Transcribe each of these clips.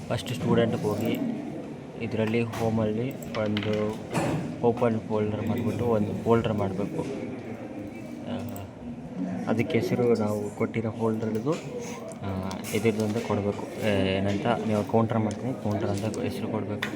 First ಸ್ಟೂಡೆಂಟ್ಗೆ ಹೋಗಿ ಇದರಲ್ಲಿ ಹೋಮಲ್ಲಿ ಒಂದು ಓಪನ್ ಫೋಲ್ಡರ್ ಮಾಡಿಬಿಟ್ಟು ಒಂದು ಫೋಲ್ಡರ್ ಮಾಡಬೇಕು. ಅದಕ್ಕೆ ಹೆಸರು ನಾವು ಕೊಟ್ಟಿರೋ ಫೋಲ್ಡರ್ದು ಇದ್ರದ್ದು ಕೊಡಬೇಕು. ಏನಂತ ನೀವು ಕೌಂಟರ್ ಮಾಡ್ತೀನಿ, ಕೌಂಟರ್ ಅಂತ ಹೆಸರು ಕೊಡಬೇಕು.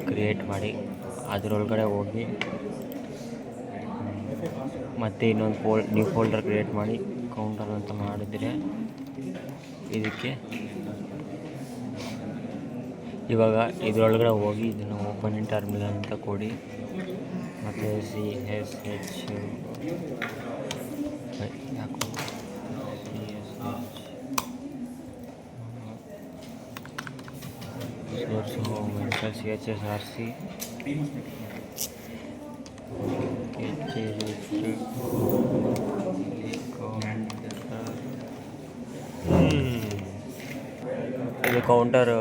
ಕ್ರಿಯೇಟ್ ಮಾಡಿ ಅದರೊಳಗಡೆ ಹೋಗಿ ಮತ್ತು ಇನ್ನೊಂದು ನ್ಯೂ ಫೋಲ್ಡರ್ ಕ್ರಿಯೇಟ್ ಮಾಡಿ ಕೌಂಟರ್ ಅಂತ ಮಾಡಿದರೆ ಇದಕ್ಕೆ ಇವಾಗ ಇದರೊಳಗಡೆ ಹೋಗಿ ಇದನ್ನು ಓಪನ್ ಇನ್ ಟರ್ಮಿನಲ್ ಅಂತ ಕೊಡಿ. ಮತ್ತು CSH ಯಾಕೋ CHSRC ಇದು ಕೌಂಟರ್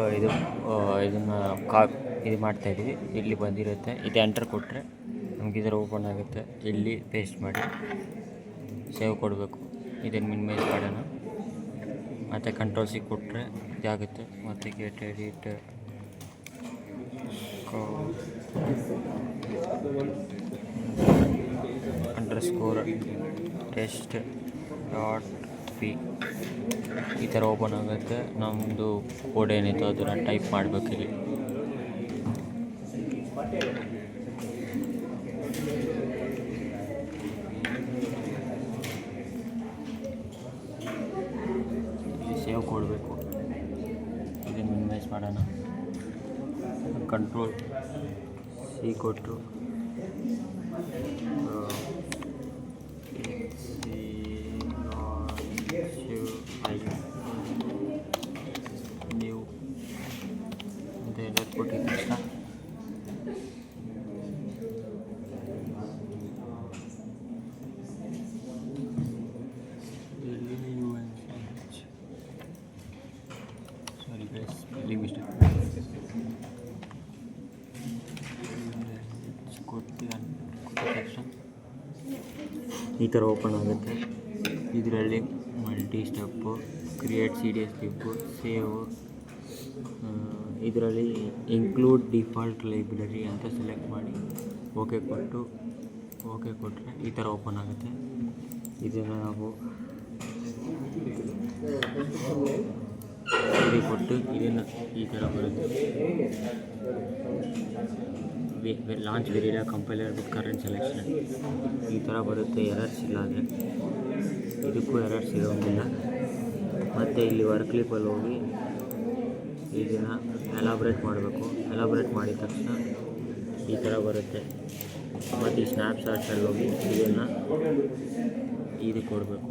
ಇದನ್ನು ಇದು ಮಾಡ್ತಾಯಿದ್ದೀವಿ. ಇಲ್ಲಿ ಬಂದಿರುತ್ತೆ, ಇದು ಎಂಟರ್ ಕೊಟ್ಟರೆ ನಮ್ಗೆ ಇದರ ಓಪನ್ ಆಗುತ್ತೆ. ಇಲ್ಲಿ ಪೇಸ್ಟ್ ಮಾಡಿ ಸೇವ್ ಕೊಡಬೇಕು. ಇದನ್ನು ಮಿನಿಮೈಸ್ ಮಾಡೋಣ. ಮತ್ತು ಕಂಟ್ರೋಲ್ C ಕೊಟ್ಟರೆ ಇದಾಗುತ್ತೆ. ಮತ್ತು ಗೆಟ್ ಎಡಿಟ್ _test.p ಈ ಥರ ಓಪನ್ ಆಗುತ್ತೆ. ನಮ್ಮದು ಕೋಡ್ ಏನಿತ್ತು ಅದನ್ನು ಟೈಪ್ ಮಾಡಬೇಕು. ಇಲ್ಲಿ ಸೇವ್ ಕೊಡಬೇಕು. ಇದನ್ನು ಮಿನಿಮೈಸ್ ಮಾಡೋಣ. ಕಂಟ್ರೋಲ್ C ಕೊಟ್ಟು ನೀವು ಅಂತ ಎಲ್ಲ ಕೊಟ್ಟಿದ್ದ ತಕ್ಷಣ ಈ ಥರ ಓಪನ್ ಆಗುತ್ತೆ. ಇದರಲ್ಲಿ multi step, create CDS step, save, ಇದರಲ್ಲಿ ಇನ್ಕ್ಲೂಡ್ ಡಿಫಾಲ್ಟ್ ಲೈಬ್ರರಿ ಅಂತ ಸೆಲೆಕ್ಟ್ ಮಾಡಿ ಓಕೆ ಕೊಟ್ಟರೆ ಈ ಥರ ಓಪನ್ ಆಗುತ್ತೆ. ಇದನ್ನು ನಾವು ಕೊಟ್ಟು ಇದನ್ನು ಈ ಥರ ಬರುತ್ತೆ. ಲಾಂಚ್ ವೆರಿಯಾ ಕಂಪೈಲರ್ ವಿತ್ ಕರೆಂಟ್ ಸೆಲೆಕ್ಷನ್ ಈ ಥರ ಬರುತ್ತೆ. ಎರರ್ಸ್ ಇಲ್ಲ ಅಂದರೆ ಇದಕ್ಕೂ ಎರರ್ಸ್ ಇರೋಂಗಿಲ್ಲ. ಮತ್ತು ಇಲ್ಲಿ ವರ್ಕ್ ಕ್ಲಿಪ್ಪಲ್ಲಿ ಹೋಗಿ ಇದನ್ನು ಎಲಾಬ್ರೇಟ್ ಮಾಡಬೇಕು. ಎಲಾಬ್ರೇಟ್ ಮಾಡಿದ ತಕ್ಷಣ ಈ ಥರ ಬರುತ್ತೆ. ಮತ್ತು ಈ ಸ್ನ್ಯಾಪ್ಶಾಟ್ಸಲ್ಲಿ ಹೋಗಿ ಇದನ್ನು ಇದು ಕೊಡಬೇಕು.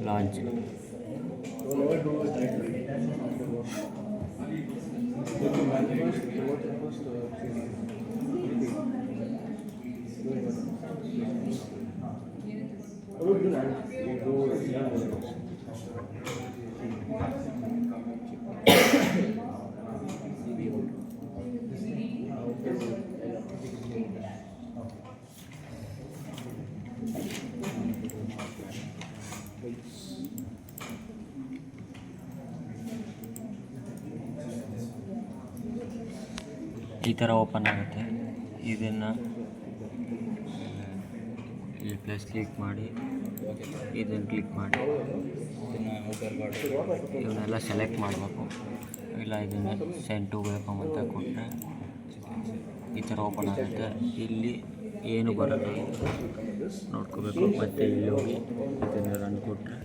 ಲಾಂಚ್ ಈ ಥರ ಓಪನ್ ಆಗುತ್ತೆ. ಇದನ್ನು ಇಲ್ಲಿ ಪ್ಲಸ್ ಕ್ಲಿಕ್ ಮಾಡಿ ಇದನ್ನು ಕ್ಲಿಕ್ ಮಾಡಿ ಇವನ್ನೆಲ್ಲ ಸೆಲೆಕ್ಟ್ ಮಾಡಬೇಕು. ಇಲ್ಲ ಇದನ್ನು ಸೆಂಡ್ ಟು ವೆಲ್ಕಮ್ ಅಂತ ಕೊಟ್ಟರೆ ಈ ಥರ ಓಪನ್ ಆಗುತ್ತೆ. ಇಲ್ಲಿ ಏನು ಬರೋಲ್ಲ ನೋಡ್ಕೋಬೇಕು. ಮತ್ತು ಇಲ್ಲಿ ಹೋಗಿ ಇದನ್ನು ರನ್ ಕೊಟ್ಟರೆ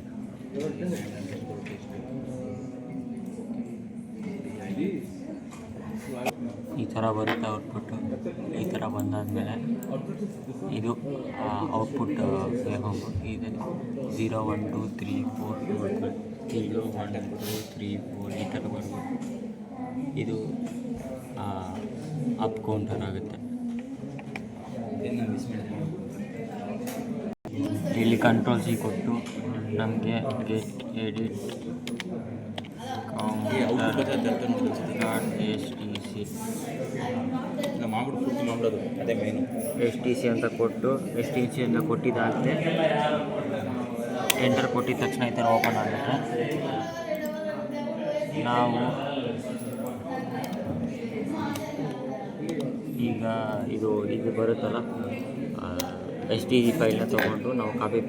ಈ ಥರ ಬರುತ್ತೆ ಔಟ್ಪುಟ್ಟು. ಈ ಥರ ಬಂದಾದಮೇಲೆ ಇದು ಔಟ್ಪುಟ್ ವೇವ್ಫಾರ್ಮ್. ಇದು 0 1 2 3 4 0 1 2 3 4 ಈ ಥರ ಬರ್ಬೋದು. ಇದು ಅಪ್ ಕೌಂಟರ್ ಆಗುತ್ತೆ. ಇಲ್ಲಿ ಕಂಟ್ರೋಲ್ C ಕೊಟ್ಟು ನಮಗೆ ಗೆಟ್ ಎಡಿಟ್ STC ಅಂತ ಕೊಟ್ಟು STCಯನ್ನು ಕೊಟ್ಟಿದ್ದಾದರೆ ಎಂಟರ್ ಕೊಟ್ಟಿದ ತಕ್ಷಣ ಈ ಥರ ಓಪನ್ ಆಗುತ್ತೆ. ನಾವು ಈಗ ಇದು ಬರುತ್ತಲ್ಲ STG ಫೈಲ್ನ ತೊಗೊಂಡು ನಾವು ಕಾಪಿ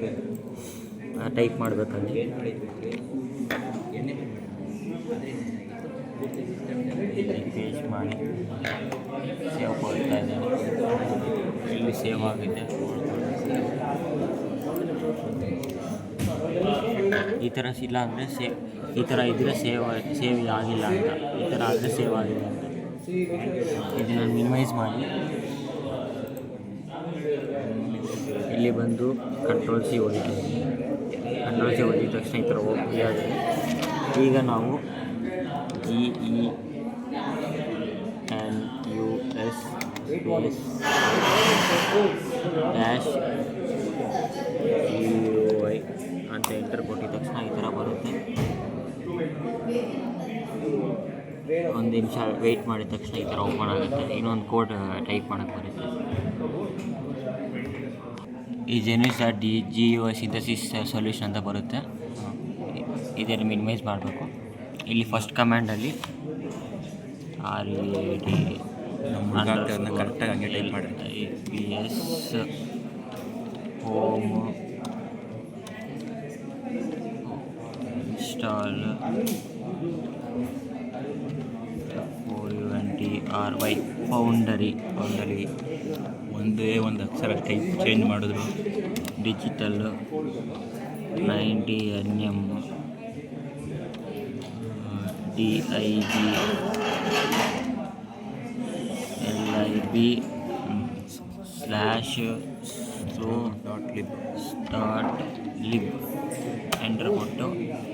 ಟೈಪ್ ಮಾಡಬೇಕಲ್ಲಿ. ಪೇಸ್ಟ್ ಮಾಡಿ ಸೇವ್ ಕೊಡ್ತಾ ಇದ್ದೀನಿ. ಇಲ್ಲಿ ಸೇವ್ ಆಗಿದೆ. ಈ ಥರ ಇಲ್ಲ ಅಂದರೆ ಈ ಥರ ಇದ್ದರೆ ಸೇವ್ ಆಗಿಲ್ಲ ಅಂತ, ಈ ಥರ ಆದರೆ ಸೇವ್ ಆಗಿದೆ ಅಂತ. ಇದನ್ನು ಮಿನಿಮೈಸ್ ಮಾಡಿ ಇಲ್ಲಿ ಬಂದು Ctrl+C ಹೊಡಿತೀವಿ. Ctrl+C ಹೊಡಿದ ತಕ್ಷಣ ಈ ಥರ ಹೋಗಿ ಆಗಿದೆ. ಈಗ ನಾವು GENUS -GUI ಅಂತ ಎಂಟರ್ ಕೊಟ್ಟಿದ ತಕ್ಷಣ ಈ ಥರ ಬರುತ್ತೆ. ಒಂದು ನಿಮಿಷ ವೆಯ್ಟ್ ಮಾಡಿದ ತಕ್ಷಣ ಈ ಥರ ಓಪನ್ ಆಗುತ್ತೆ. ಇನ್ನೊಂದು ಕೋಡ್ ಟೈಪ್ ಮಾಡೋಕ್ಕೆ ಬರುತ್ತೆ. ಈ GENUS.GUI ಸಿಂಥಸಿಸ್ ಸೊಲ್ಯೂಷನ್ ಅಂತ ಬರುತ್ತೆ. ಇದನ್ನು ಮಿನಿಮೈಸ್ ಮಾಡಬೇಕು. ಇಲ್ಲಿ ಫಸ್ಟ್ ಕಮ್ಯಾಂಡಲ್ಲಿ ಕರೆಕ್ಟಾಗಿ ಹಂಗೆ ಟೈಪ್ ಮಾಡಿರುತ್ತೆ. APS home install FOUNDRY foundry ಒಂದೇ ಒಂದು ಅಕ್ಷರ ಟೈಪ್ ಚೇಂಜ್ ಮಾಡಿದ್ರು. Digital 90nm DIG LIB/slow.lib enter ಕೊಟ್ಟು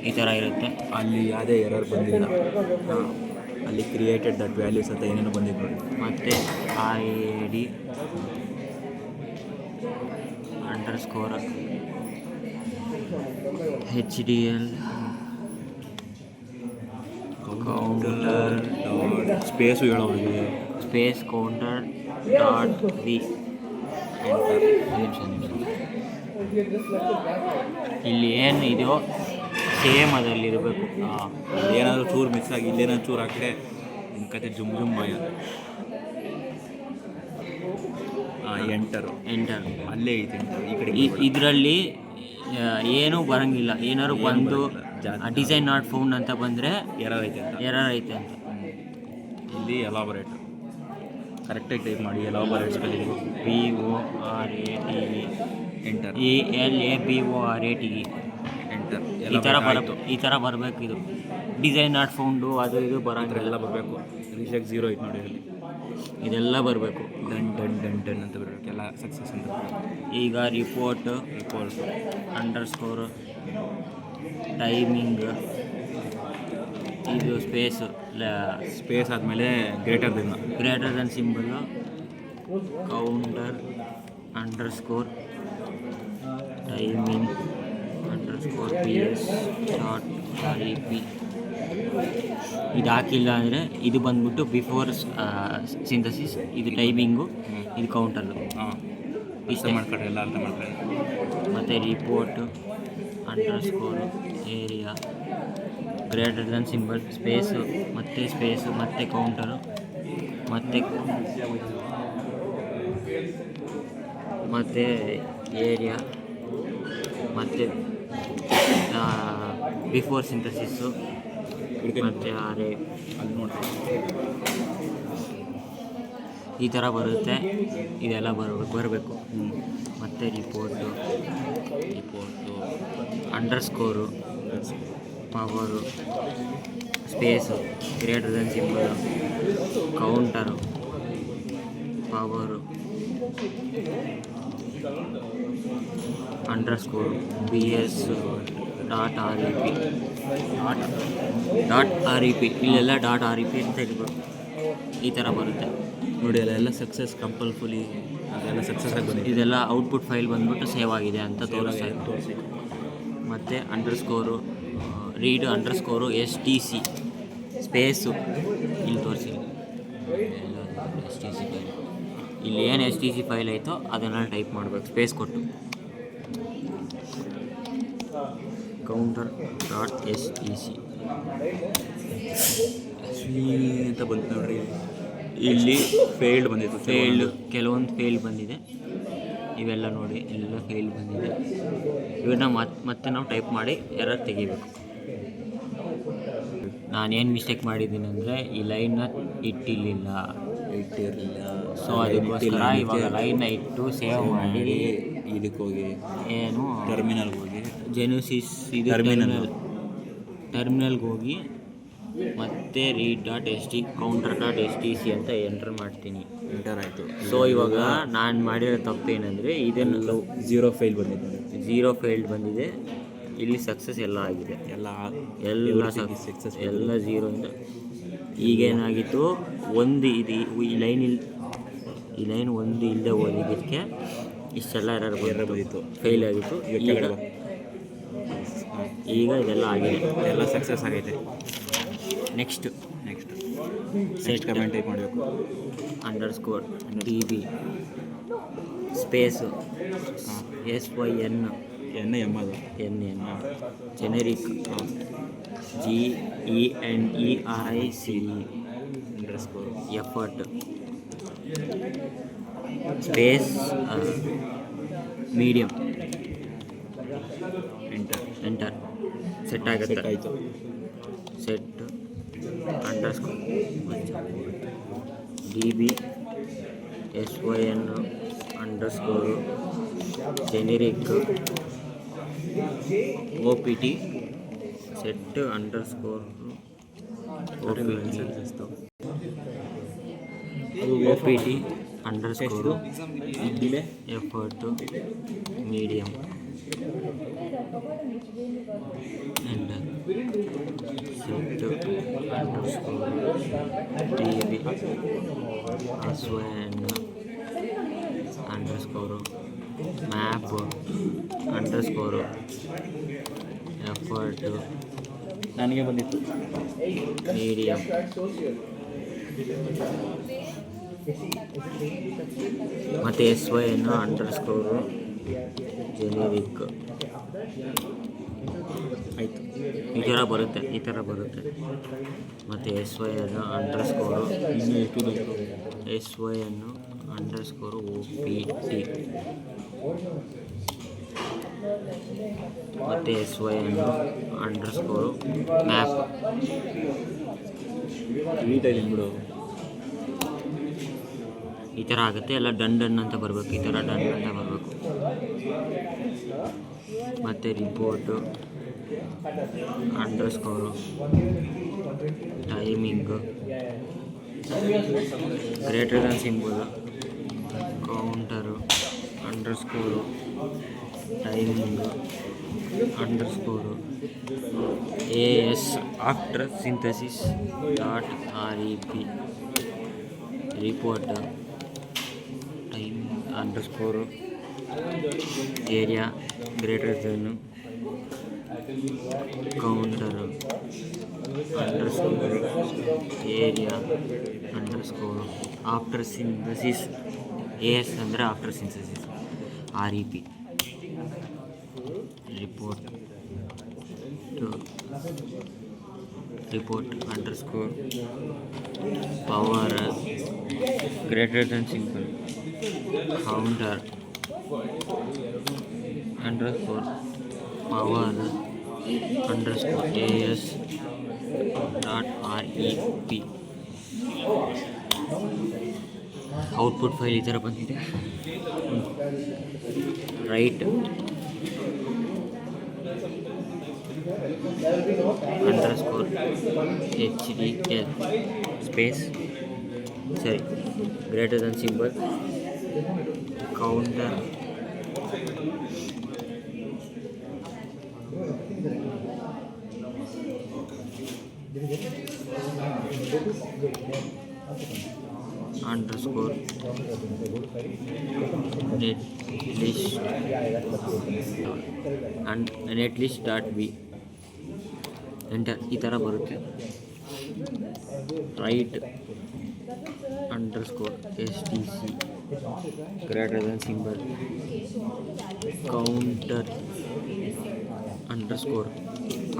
ಈ ಥರ ಇರುತ್ತೆ. ಅಲ್ಲಿ ಯಾವುದೇ ಎರರ್ ಬಂದಿಲ್ಲ. ಅಲ್ಲಿ ಕ್ರಿಯೇಟೆಡ್ ದಟ್ ವ್ಯಾಲ್ಯೂಸ್ ಅಂತ ಏನೇನೋ ಬಂದಿದ್ದು ನೋಡಿ. ಮತ್ತು ID _ HDL ಕೌಂಟರ್ ಸ್ಪೇಸು ಹೇಳೋರಿಗೆ ಸ್ಪೇಸ್ ಕೌಂಟರ್ .v ಇಲ್ಲಿ ಏನು ಇದೆಯೋ ಸೇಮ್ ಅದಲ್ಲಿ ಇರಬೇಕು. ಏನಾದರೂ ಚೂರು ಮಿಸ್ ಆಗಿ ಇಲ್ಲೇನಾದ್ರು ಚೂರು ಹಾಕಿದ್ರೆ ನಿಮ್ಮ ಕತೆ ಜುಮ್ ಆಯ. ಎಂಟರ್ ಅಲ್ಲೇ ಐತೆ ಈ ಕಡೆ. ಇದರಲ್ಲಿ ಏನೂ ಬರೋಂಗಿಲ್ಲ. ಏನಾದ್ರು ಬಂದು ಡಿಸೈನ್ ನಾಟ್ ಫೌಂಡ್ ಅಂತ ಬಂದರೆ ಎರರ್ ಐತೆ ಅಂತ. ಇಲ್ಲಿ ಎಲಾಬರೇಟ್ ಕರೆಕ್ಟಾಗಿ ಟೈಪ್ ಮಾಡಿ. Elaborate spelling PORATE enter ELABORATE enter. ಈ ಥರ ಬರಬೇಕು. ಇದು ಡಿಸೈನ್ ನಾಟ್ ಫೌಂಡು ಅದು ಇದು ಎಲ್ಲ ಬರಬೇಕು. ರಿಜೆಕ್ಟ್ 0 ಐತೆ ನೋಡಿ. ಅಲ್ಲಿ ಇದೆಲ್ಲ ಬರಬೇಕು. ಡನ್ ಅಂತ ಬರಬೇಕು. ಎಲ್ಲ ಸಕ್ಸಸ್ ಅಂತ ಬರಬೇಕು. ಈಗ ರಿಪೋರ್ಟ್ _ಟೈಮಿಂಗ್ ಇದು ಸ್ಪೇಸ್ ಆದಮೇಲೆ greater than symbol counter _timing _PS.REP ಇದು ಹಾಕಿಲ್ಲ ಅಂದರೆ ಇದು ಬಂದ್ಬಿಟ್ಟು ಬಿಫೋರ್ ಸಿಂಥಸಿಸ್, ಇದು ಟೈಮಿಂಗು, ಇದು ಕೌಂಟರು. ಇಷ್ಟ ಮಾಡ್ಕೊಳ್ರಿ, ಎಲ್ಲ ಅರ್ಥ ಮಾಡ್ಕೊಳ್ಳಿ. ಮತ್ತು report _area greater than symbol space ಮತ್ತು ಕೌಂಟರು ಮತ್ತು ಏರಿಯಾ ಮತ್ತು ಬಿಫೋರ್ ಸಿಂಥಸಿಸ್ಸು ಮತ್ತು RA ಅಲ್ಲಿ ನೋಡ್ರಿ ಈ ಥರ ಬರುತ್ತೆ. ಇದೆಲ್ಲ ಬರಬೇಕು. ಮತ್ತು report underscore power space greater than symbol counter power underscore BS.REP ಇಲ್ಲೆಲ್ಲ .REP ಅಂತ ಇರಬೇಕು. ಈ ಥರ ಬರುತ್ತೆ ನೋಡಿ. ಅಲ್ಲೆಲ್ಲ ಸಕ್ಸಸ್ ಕಂಪಲ್ಫುಲಿ ಅದೆಲ್ಲ ಸಕ್ಸಸ್ ಆಗಿ ಬಂದಿದೆ. ಇದೆಲ್ಲ ಔಟ್ಪುಟ್ ಫೈಲ್ ಬಂದ್ಬಿಟ್ಟು ಸೇವ್ ಆಗಿದೆ ಅಂತ ತೋರಿಸಿ. ಮತ್ತು ರೀಡ್ _STC ಸ್ಪೇಸು ಇಲ್ಲಿ ತೋರಿಸಿ. STC ಫೈಲ್ ಇಲ್ಲಿ ಏನು STC ಫೈಲ್ ಆಯಿತೋ ಅದನ್ನು ಟೈಪ್ ಮಾಡಬೇಕು ಸ್ಪೇಸ್ ಕೊಟ್ಟು. counter.stc ಅಂತ ಬಂತು ನೋಡ್ರಿ, ಇಲ್ಲಿ ಫೇಲ್ಡ್ ಬಂದಿತ್ತು. ಕೆಲವೊಂದು ಫೇಲ್ಡ್ ಬಂದಿದೆ. ಇವೆಲ್ಲ ನೋಡಿ, ಎಲ್ಲ ಫೇಲ್ಡ್ ಬಂದಿದೆ. ಇವನ್ನ ಮತ್ತೆ ನಾವು ಟೈಪ್ ಮಾಡಿ ಎರರ್ ತೆಗಿಬೇಕು. ನಾನೇನು ಮಿಸ್ಟೇಕ್ ಮಾಡಿದ್ದೀನಿ ಅಂದರೆ ಈ ಲೈನ್ನ ಇಟ್ಟಿರಲಿಲ್ಲ. ಸೊ ಅದಕ್ಕೋಸ್ಕರ ಇವಾಗ ಲೈನ್ನ ಇಟ್ಟು ಸೇವ್ ಮಾಡಿ ಇದಕ್ಕೆ ಹೋಗಿ ಏನು ಟರ್ಮಿನಲ್ಗೆ ಹೋಗಿ ಜೆನುಸಿಸ್ ಇದು ಟರ್ಮಿನಲ್ಗೆ ಹೋಗಿ ಮತ್ತೆ read.ht counter.htc ಅಂತ ಎಂಟರ್ ಮಾಡ್ತೀನಿ. ಎಂಟರ್ ಆಯಿತು. ಸೊ ಇವಾಗ ನಾನು ಮಾಡಿರೋ ತಪ್ಪೇನೆಂದರೆ ಇದನ್ನು ಝೀರೋ ಫೇಲ್ಡ್ ಬಂದಿದೆ. ಇಲ್ಲಿ ಸಕ್ಸಸ್ ಎಲ್ಲ ಆಗಿದೆ, ಎಲ್ಲ ಸಕ್ಸಸ್ ಎಲ್ಲ ಝೀರೋಯಿಂದ. ಈಗೇನಾಗಿತ್ತು, ಒಂದು ಇದು ಈ ಲೈನ್ ಒಂದು ಇಲ್ಲದೆ ಹೋಗಿದ್ದಕ್ಕೆ ಇಷ್ಟೆಲ್ಲ ಎರರ್ ಬಂದಿತ್ತು, ಫೇಲ್ ಆಗಿತ್ತು. ಈಗ ಇದೆಲ್ಲ ಆಗಿದೆ, ಎಲ್ಲ ಸಕ್ಸಸ್ ಆಗೈತೆ. ನೆಕ್ಸ್ಟ್ ಸೆಟ್ ಕಮೆಂಟ್ ಟೈಪ್ ಮಾಡಬೇಕು. _db ಸ್ಪೇಸು SYN ಎಮ್ ಅದು NN generic GENERICE effort space medium enter set ಆಗುತ್ತೆ. ಆಯಿತು. Set _db SYN _generic OPT set OPT effort medium and set _db SYN map effort ನನಗೆ ಬಂದಿತ್ತು medium ಮತ್ತು SYN _generic ಆಯಿತು. ಈ ಥರ ಬರುತ್ತೆ. ಮತ್ತು SYN ಇನ್ನೂ ಎಷ್ಟು SYN _OPT ಮತ್ತು SYN _map ನೀಟಾಗಿ ಬಿಡು. ಈ ಥರ ಆಗುತ್ತೆ. ಎಲ್ಲ ಡನ್ ಅಂತ ಬರಬೇಕು, ಈ ಥರ ಡನ್ ಅಂತ ಬರಬೇಕು. ಮತ್ತು report timing greater than symbol counter timing AS after synthesis .rep report time area greater than counter area after synthesis AS ಅಂದರೆ after synthesis REP report power greater than simple counter power AS .rep output file ಈ ಥರ ಬಂದಿದೆ. Right _HDL space greater than symbol counter netlist.b enter ಈ ಥರ ಬರುತ್ತೆ. Right _STC greater than symbol counter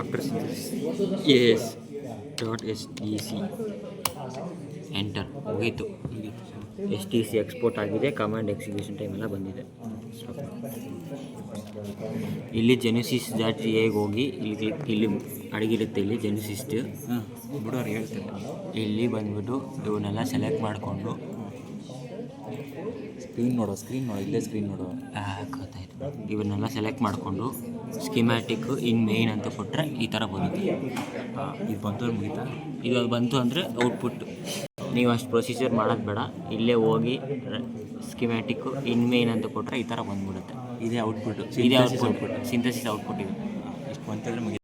after synthesis AS .stc enter ಮುಗೀತು. STC export ಆಗಿದೆ. Command execution time ಎಲ್ಲ ಬಂದಿದೆ. ಇಲ್ಲಿ ಜೆನೆಸಿಸ್ .ga ಹೋಗಿ ಇಲ್ಲಿ ಅಡಗಿರುತ್ತೆ. ಇಲ್ಲಿ ಜೆನೆಸಿಸ್ಟ್ ಬಿಡೋರು ಹೇಳ್ತಾರೆ. ಇಲ್ಲಿ ಬಂದ್ಬಿಟ್ಟು ಇವನ್ನೆಲ್ಲ ಸೆಲೆಕ್ಟ್ ಮಾಡಿಕೊಂಡು ಸ್ಕ್ರೀನ್ ನೋಡೋ ಇಲ್ಲೇ ಸ್ಕ್ರೀನ್ ನೋಡೋ ಗೊತ್ತಾಯ್ತು. ಇವನ್ನೆಲ್ಲ ಸೆಲೆಕ್ಟ್ ಮಾಡಿಕೊಂಡು ಸ್ಕಿಮ್ಯಾಟಿಕ್ ಇನ್ ಮೇನ್ ಅಂತ ಕೊಟ್ಟರೆ ಈ ಥರ ಬರುತ್ತೆ. ಇದು ಬಂತು ಮುಗಿತಾ? ಇದು ಬಂತು ಅಂದರೆ ಔಟ್ಪುಟ್. ನೀವು ಅಷ್ಟು ಪ್ರೊಸೀಜರ್ ಮಾಡೋದು ಬೇಡ. ಇಲ್ಲೇ ಹೋಗಿ ಸ್ಕಿಮ್ಯಾಟಿಕ್ ಇನ್ ಮೇನ್ ಅಂತ ಕೊಟ್ಟರೆ ಈ ಥರ ಬಂದ್ಬಿಡುತ್ತೆ. ಇದೇ ಔಟ್ಪುಟ್, ಇದೇ ಔಟ್ಪುಟ್, ಸಿಂಥಸಿಸ್ ಔಟ್ಪುಟ್. ಇದು ಇಷ್ಟು ಬಂತಂದರೆ ಮುಗಿ